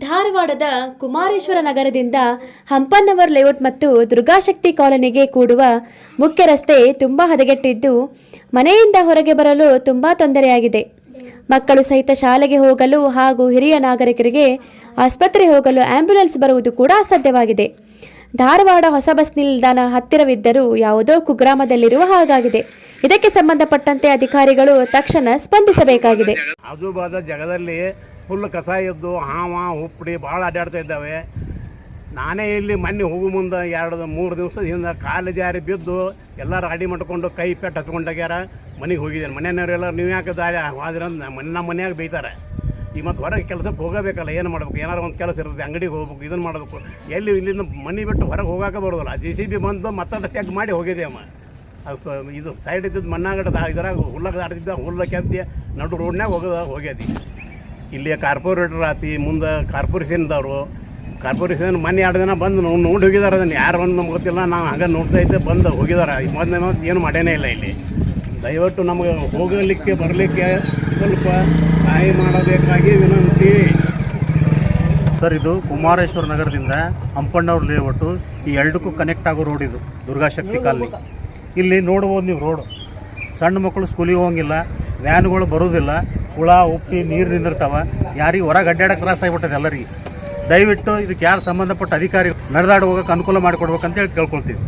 ಧಾರವಾಡದ ಕುಮಾರೇಶ್ವರ ನಗರದಿಂದ ಹಂಪನ್ನವರ್ ಲೇಔಟ್ ಮತ್ತು ದುರ್ಗಾಶಕ್ತಿ ಕಾಲೋನಿಗೆ ಕೂಡುವ ಮುಖ್ಯ ರಸ್ತೆ ತುಂಬ ಹದಗೆಟ್ಟಿದ್ದು ಮನೆಯಿಂದ ಹೊರಗೆ ಬರಲು ತುಂಬ ತೊಂದರೆಯಾಗಿದೆ. ಮಕ್ಕಳು ಸಹಿತ ಶಾಲೆಗೆ ಹೋಗಲು ಹಾಗೂ ಹಿರಿಯ ನಾಗರಿಕರಿಗೆ ಆಸ್ಪತ್ರೆ ಹೋಗಲು ಆಂಬ್ಯುಲೆನ್ಸ್ ಬರುವುದು ಕೂಡ ಅಸಾಧ್ಯವಾಗಿದೆ. ಧಾರವಾಡ ಹೊಸ ಬಸ್ ನಿಲ್ದಾಣ ಹತ್ತಿರವಿದ್ದರೂ ಯಾವುದೋ ಕುಗ್ರಾಮದಲ್ಲಿರುವ ಹಾಗಾಗಿದೆ. ಇದಕ್ಕೆ ಸಂಬಂಧಪಟ್ಟಂತೆ ಅಧಿಕಾರಿಗಳು ತಕ್ಷಣ ಸ್ಪಂದಿಸಬೇಕಾಗಿದೆ. ಆಜುಬಾಜು ಜಗದಲ್ಲಿ ಫುಲ್ ಕಸ ಇದ್ದು ಹಾವ ಹುಪ್ಪಡಿ ಭಾಳ ಅಡ್ಡಾಡ್ತಾ ಇದ್ದಾವೆ. ನಾನೇ ಇಲ್ಲಿ ಮೊನ್ನೆ ಹೋಗೋ ಮುಂದೆ 2-3 ದಿವಸದ ಹಿಂದೆ ಕಾಲು ಜಾರಿ ಬಿದ್ದು ಎಲ್ಲರೂ ಅಡಿ ಮಾಡ್ಕೊಂಡು ಕೈ ಪೆಟ್ಟು ಹಚ್ಕೊಂಡಾಗ್ಯಾರ. ಮನೆಗೆ ಹೋಗಿದ್ದೇನೆ. ಮನೆಯವರೆಲ್ಲ ನೀವು ಯಾಕೆ ದಾರಿ ಹೋದ್ರೆ ನಮ್ಮ ಮನ್ಯಾಗ ಬೈತಾರೆ. ಈ ಮತ್ತು ಹೊರಗೆ ಕೆಲಸಕ್ಕೆ ಹೋಗಬೇಕಲ್ಲ, ಏನು ಮಾಡಬೇಕು? ಏನಾರು ಒಂದು ಕೆಲಸ ಇರ್ತದೆ, ಅಂಗಡಿಗೆ ಹೋಗ್ಬೇಕು, ಇದನ್ನು ಮಾಡಬೇಕು. ಎಲ್ಲಿ ಇಲ್ಲಿಂದ ಮನೆ ಬಿಟ್ಟು ಹೊರಗೆ ಹೋಗೋಕೆ ಬರೋದಿಲ್ಲ. JCB ಬಂದು ಮತ್ತೊಂದು ಚೆಕ್ ಮಾಡಿ ಹೋಗಿದೆ ಅಮ್ಮ. ಅದು ಇದು ಸೈಡ್ ಇದ್ದದ್ದು ಮಣ್ಣಾಗಡ ಇದ್ರಾಗ ಹುಲ್ಲಕ್ಕೆ ದಾಡ್ತಿದ್ದ ಹುಲ್ಲ ಕೆತ್ತಿ ನಡು ರೋಡ್ನಾಗ ಹೋಗ್ಯದಿ. ಇಲ್ಲಿಯ ಕಾರ್ಪೊರೇಟರ್ ಆತಿ, ಮುಂದೆ ಕಾರ್ಪೊರೇಷನ್ದವರು ಕಾರ್ಪೊರೇಷನ್ ಮೊನ್ನೆ 2 ದಿನ ಬಂದು ನೋಡಿ ಹೋಗಿದ್ದಾರೆ. ಅದನ್ನು ಯಾರು ಒಂದು ನಮ್ಗೆ ಗೊತ್ತಿಲ್ಲ. ನಾವು ಹಂಗೆ ನೋಡ್ತಾ ಇದ್ದೆ, ಬಂದು ಹೋಗಿದ್ದಾರೆ. ಮೊದಲೇ ಏನು ಮಾಡೇನೇ ಇಲ್ಲ ಇಲ್ಲಿ. ದಯವಿಟ್ಟು ನಮಗೆ ಹೋಗಲಿಕ್ಕೆ ಬರಲಿಕ್ಕೆ ಸ್ವಲ್ಪ ಸಹಾಯ ಮಾಡಬೇಕಾಗಿ ವಿನಂತಿ. ಸರ್, ಇದು ಕುಮಾರೇಶ್ವರ ನಗರದಿಂದ ಹಂಪಣ್ಣವ್ರ ಲೇಔಟು, ಈ ಎರಡಕ್ಕೂ ಕನೆಕ್ಟ್ ಆಗೋ ರೋಡ್ ಇದು, ದುರ್ಗಾಶಕ್ತಿ ಕಾಲನಿ. ಇಲ್ಲಿ ನೋಡ್ಬೋದು ನೀವು ರೋಡು. ಸಣ್ಣ ಮಕ್ಕಳು ಸ್ಕೂಲಿಗೆ ಹೋಗಂಗಿಲ್ಲ, ವ್ಯಾನ್ಗಳು ಬರೋದಿಲ್ಲ, ಹುಳ ಉಪ್ಪಿ ನೀರು ನಿಂದಿರ್ತಾವೆ. ಯಾರಿಗೆ ಹೊರಗೆ ಅಡ್ಡಾಡಕ್ಕೆ ತ್ರಾಸ ಆಗಿಬಿಟ್ಟದೆ ಎಲ್ಲರಿಗೆ. ದಯವಿಟ್ಟು ಇದಕ್ಕೆ ಯಾರು ಸಂಬಂಧಪಟ್ಟ ಅಧಿಕಾರಿ ನಡೆದಾಡಿ ಹೋಗೋಕೆ ಅನುಕೂಲ ಮಾಡಿಕೊಡ್ಬೇಕಂತೇಳಿ ಕೇಳ್ಕೊಳ್ತೀವಿ.